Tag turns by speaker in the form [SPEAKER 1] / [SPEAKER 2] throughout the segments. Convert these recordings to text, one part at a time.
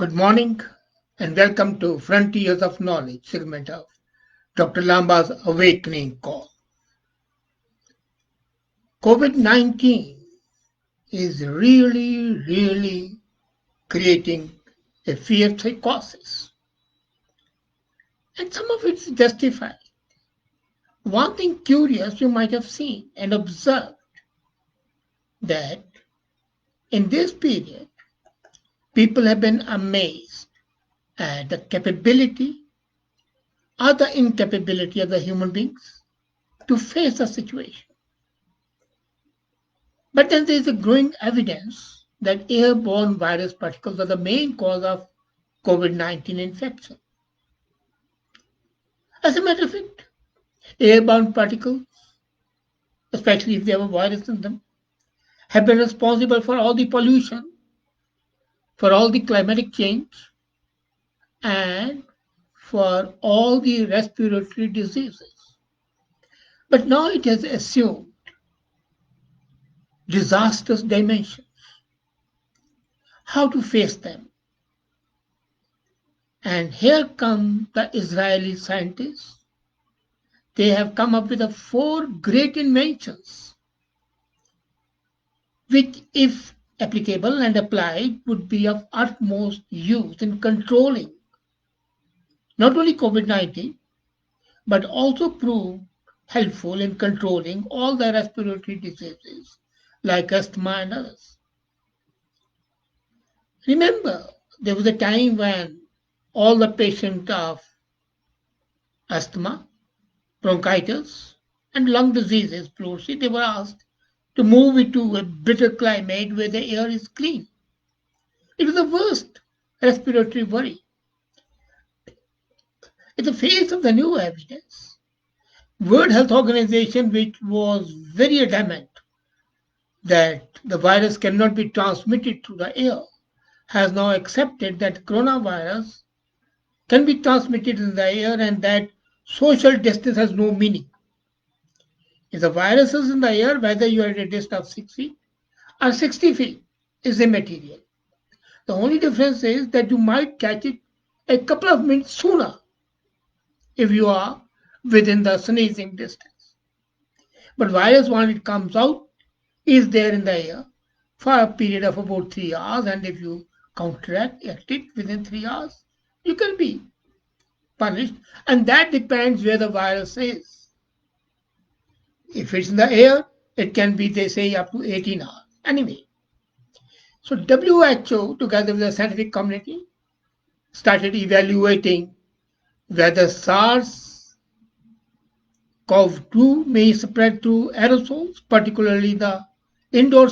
[SPEAKER 1] Good morning and welcome to Frontiers of Knowledge segment of Dr. Lamba's Awakening Call. COVID-19 is really creating a fear psychosis, and some of it's justified. One thing curious you might have seen and observed that in this period, people have been amazed at the capability or the incapability of the human beings to face the situation. But then there is a growing evidence that airborne virus particles are the main cause of COVID-19 infection. As a matter of fact, airborne particles, especially if they have a virus in them, have been responsible for all the pollution, for all the climatic change, and for all the respiratory diseases. But now it has assumed disastrous dimensions. How to face them? And here come the Israeli scientists. They have come up with four great inventions, which, if applicable and applied, would be of utmost use in controlling not only COVID-19, but also prove helpful in controlling all the respiratory diseases like asthma and others. Remember, there was a time when all the patients of asthma, bronchitis, and lung diseases, pleurisy, they were asked to move into a bitter climate where the air is clean. It was the worst respiratory worry. In the face of the new evidence, World Health Organization, which was very adamant that the virus cannot be transmitted through the air, has now accepted that coronavirus can be transmitted in the air and that social distance has no meaning. If the virus is in the air, whether you are at a distance of 6 feet or 60 feet, is immaterial. The only difference is that you might catch it a couple of minutes sooner if you are within the sneezing distance. But virus, when it comes out, is there in the air for a period of about 3 hours, and if you counteract it within 3 hours, you can be punished, and that depends where the virus is. If it's in the air, it can be, they say, up to 18 hours. Anyway, so WHO, together with the scientific community, started evaluating whether SARS-CoV-2 may spread through aerosols, particularly the indoor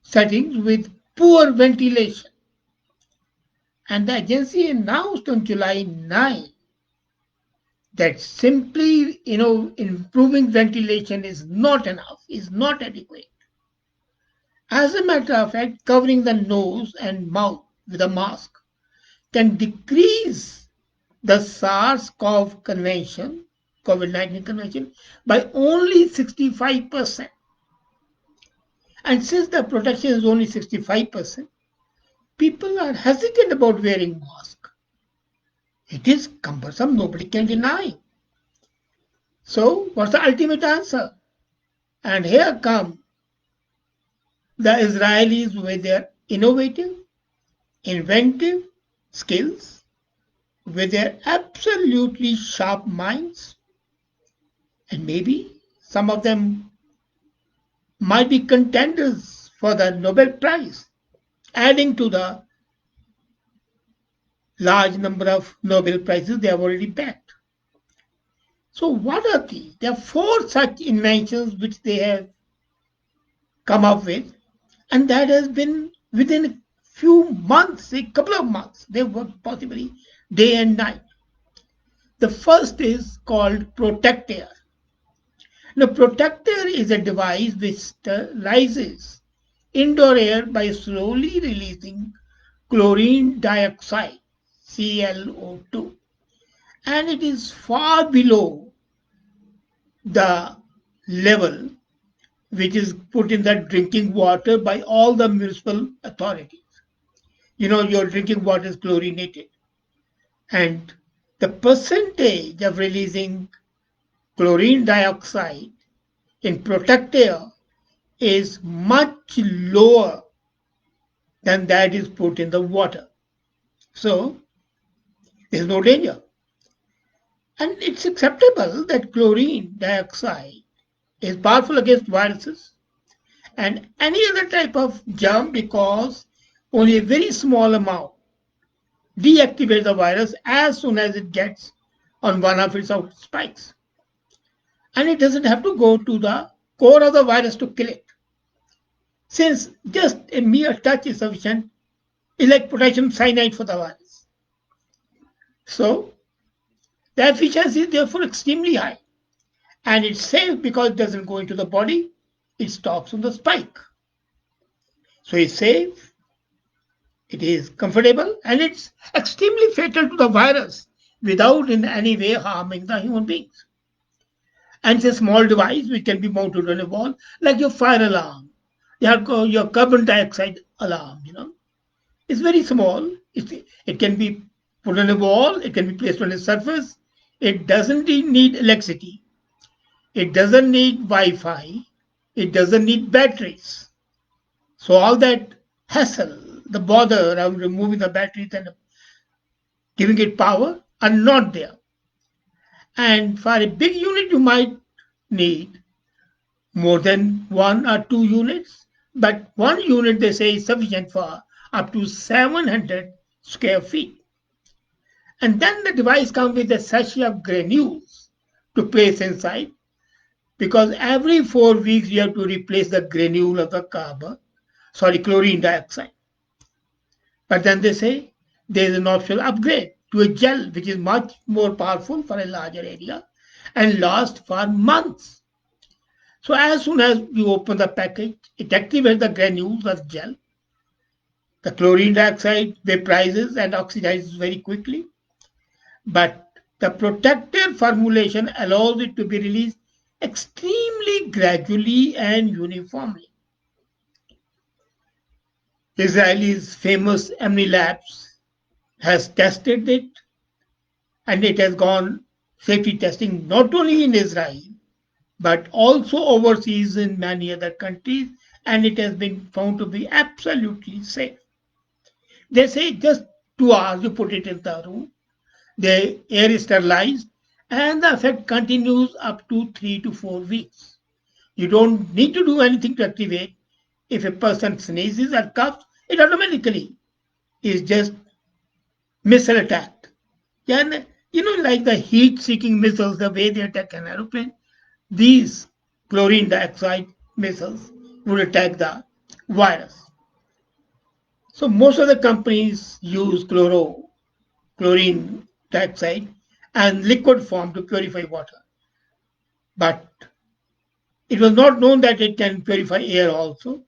[SPEAKER 1] settings with poor ventilation. And the agency announced on July 9 that simply, improving ventilation is not enough, is not adequate. As a matter of fact, covering the nose and mouth with a mask can decrease the SARS-CoV convention, COVID-19 convention, by only 65%. And since the protection is only 65%, people are hesitant about wearing masks. It is cumbersome, nobody can deny. So, what's the ultimate answer? And here come the Israelis with their innovative, inventive skills, with their absolutely sharp minds, and maybe some of them might be contenders for the Nobel Prize, adding to the large number of Nobel Prizes they have already bagged. So what are these? There are four such inventions which they have come up with, and that has been within a few months, a couple of months. They work possibly day and night. The first is called Protect Air. Now, Protector is a device which sterilizes indoor air by slowly releasing chlorine dioxide, ClO2, and it is far below the level which is put in the drinking water by all the municipal authorities. Your drinking water is chlorinated, and the percentage of releasing chlorine dioxide in protect air is much lower than that is put in the water. So there's no danger. And it's acceptable that chlorine dioxide is powerful against viruses and any other type of germ because only a very small amount deactivates the virus as soon as it gets on one of its out spikes. And it doesn't have to go to the core of the virus to kill it. Since just a mere touch is sufficient, it's like potassium cyanide for the virus. So the efficiency is therefore extremely high. And it's safe because it doesn't go into the body, it stops on the spike. So it's safe, it is comfortable, and it's extremely fatal to the virus without in any way harming the human beings. And it's a small device which can be mounted on a wall, like your fire alarm, your carbon dioxide alarm. It's very small. It can be put on a wall, it can be placed on a surface. It doesn't need electricity. It doesn't need Wi-Fi. It doesn't need batteries. So all that hassle, the bother around removing the batteries and giving it power are not there. And for a big unit, you might need more than 1 or 2 units, but 1 unit they say is sufficient for up to 700 square feet. And then the device comes with a sachet of granules to place inside because every 4 weeks you have to replace the granule of the chlorine dioxide. But then they say there is an optional upgrade to a gel which is much more powerful for a larger area and lasts for months. So as soon as you open the package, it activates the granules of gel. The chlorine dioxide vaporizes and oxidizes very quickly, but the protected formulation allows it to be released extremely gradually and uniformly. Israel's famous Emily Labs has tested it and it has gone safety testing not only in Israel but also overseas in many other countries, and it has been found to be absolutely safe. They say just 2 hours you put it in the room, the air is sterilized, and the effect continues up to 3 to 4 weeks. You don't need to do anything to activate. If a person sneezes or coughs, it automatically is just missile attacked. And like the heat seeking missiles, the way they attack an aeroplane, these chlorine dioxide missiles would attack the virus. So most of the companies use chlorine dioxide and liquid form to purify water. But it was not known that it can purify air also.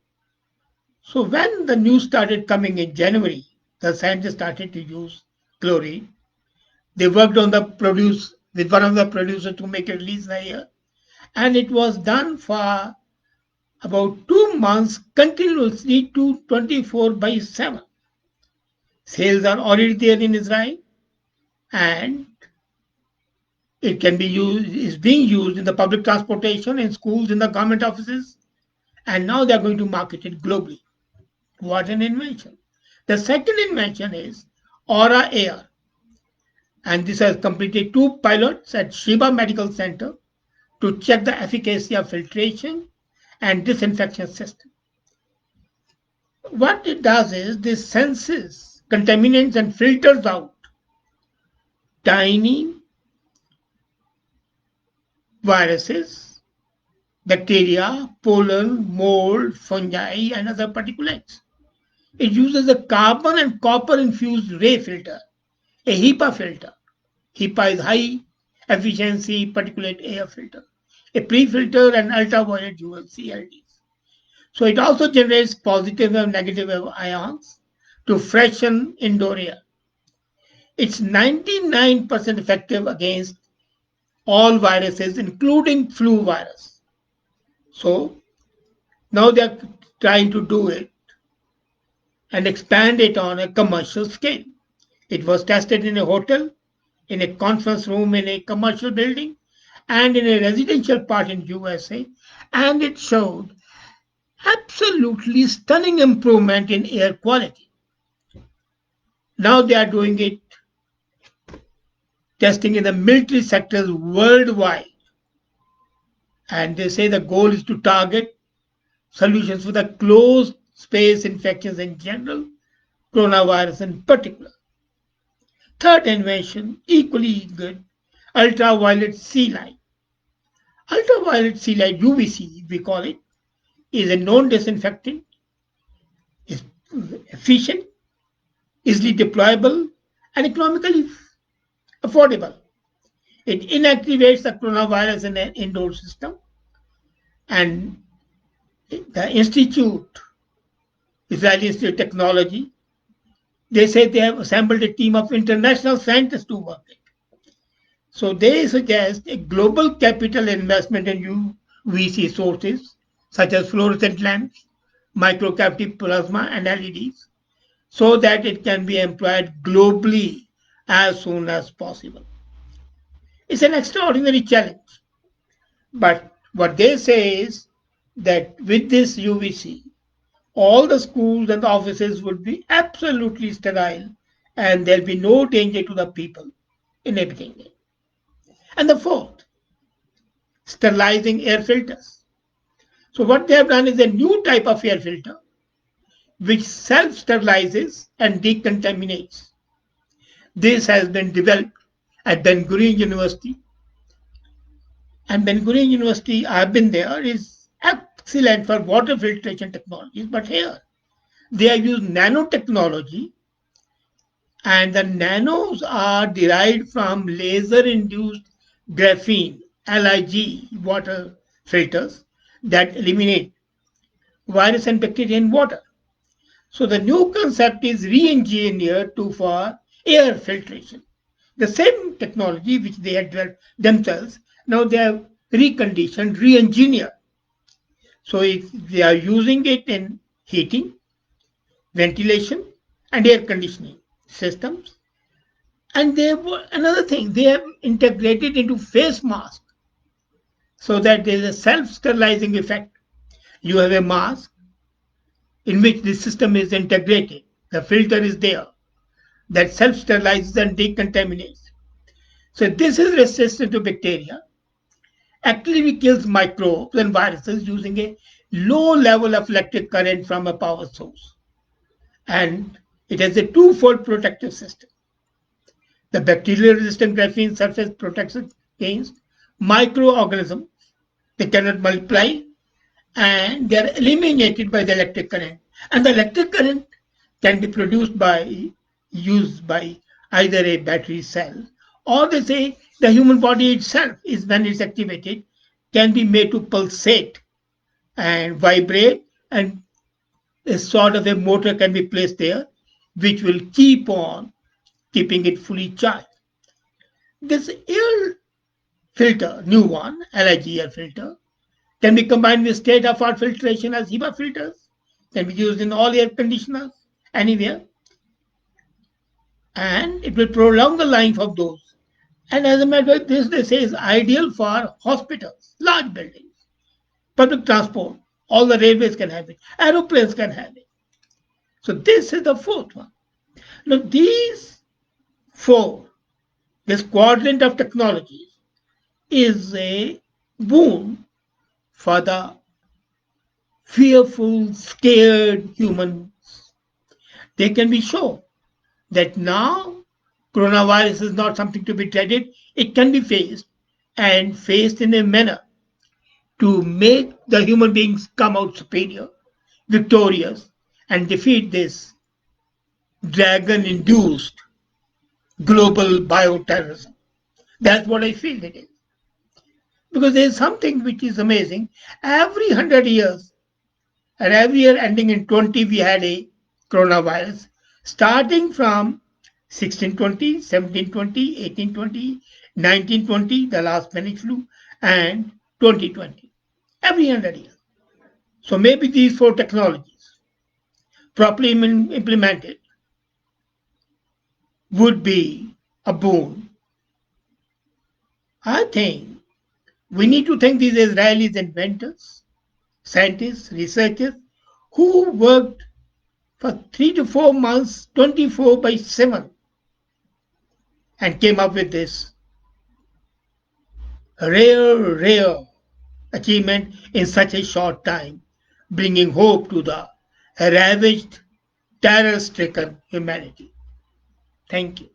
[SPEAKER 1] So when the news started coming in January, the scientists started to use chlorine. They worked on the produce with one of the producers to make it release the air. And it was done for about 2 months continuously to 24 by 7. Sales are already there in Israel and it can be used, is being used in the public transportation, in schools, in the government offices, and now they are going to market it globally. What an invention. The second invention is Aura Air, and this has completed 2 pilots at Sheba Medical Center to check the efficacy of filtration and disinfection system. What it does is this senses contaminants and filters out tiny viruses, bacteria, pollen, mold, fungi, and other particulates. It uses a carbon and copper infused ray filter, a HEPA filter. HEPA is high efficiency particulate air filter, a pre-filter and ultraviolet UVC LEDs. So it also generates positive and negative ions to freshen indoor air. It's 99% effective against all viruses, including flu virus. So now they're trying to do it and expand it on a commercial scale. It was tested in a hotel, in a conference room in a commercial building, and in a residential part in USA, and it showed absolutely stunning improvement in air quality. Now they are doing it testing in the military sectors worldwide, and they say the goal is to target solutions for the closed space infections in general, coronavirus in particular. Third invention, equally good, ultraviolet sea light. Ultraviolet sea light, UVC, we call it, is a known disinfectant, is efficient, easily deployable, and economically affordable. It inactivates the coronavirus in an indoor system, and the Institute, Israeli Institute of Technology, they say they have assembled a team of international scientists to work it. So they suggest a global capital investment in UVC sources such as fluorescent lamps, microcavity plasma, and LEDs so that it can be employed globally as soon as possible. It's an extraordinary challenge, but what they say is that with this UVC, all the schools and the offices would be absolutely sterile and there'll be no danger to the people inhabiting it. And the fourth, sterilizing air filters. So what they have done is a new type of air filter which self-sterilizes and decontaminates. This has been developed at Ben Gurion University, and Ben Gurion University, I've been there, is excellent for water filtration technologies, but here they have used nanotechnology, and the nanos are derived from laser-induced graphene, LIG, water filters that eliminate virus and bacteria in water. So the new concept is re-engineered to for air filtration. The same technology which they had developed themselves, now they have reconditioned, re-engineered. So they are using it in heating, ventilation, and air conditioning systems. And they have another thing, they have integrated into face mask so that there is a self-sterilizing effect. You have a mask in which the system is integrated. The filter is there that self-sterilizes and decontaminates. So this is resistant to bacteria, actively kills microbes and viruses using a low level of electric current from a power source. And it has a twofold protective system. The bacteria-resistant graphene surface protects against microorganisms. They cannot multiply and they are eliminated by the electric current. And the electric current can be produced by used by either a battery cell or they say the human body itself is when it's activated can be made to pulsate and vibrate and a sort of a motor can be placed there which will keep on keeping it fully charged. This air filter, new one, LIG air filter, can be combined with state-of-art filtration as HEPA filters, can be used in all air conditioners anywhere, and it will prolong the life of those. And as a matter of fact, this they say is ideal for hospitals, large buildings, public transport. All the railways can have it, aeroplanes can have it. So this is the fourth one. Now these four, this quadrant of technologies, is a boon for the fearful, scared humans. They can be shown that now coronavirus is not something to be dreaded. It can be faced and faced in a manner to make the human beings come out superior, victorious, and defeat this dragon induced global bioterrorism. That's what I feel it is. Because there's something which is amazing. Every 100 years, and every year ending in 20, we had a coronavirus, starting from 1620, 1720, 1820, 1920, the last Spanish flu, and 2020. Every 100 years. So maybe these four technologies properly implemented, would be a boon. I think we need to thank these Israeli inventors, scientists, researchers who worked for 3 to 4 months, 24 by 7, and came up with this rare achievement in such a short time, bringing hope to the ravaged, terror stricken humanity. Thank you.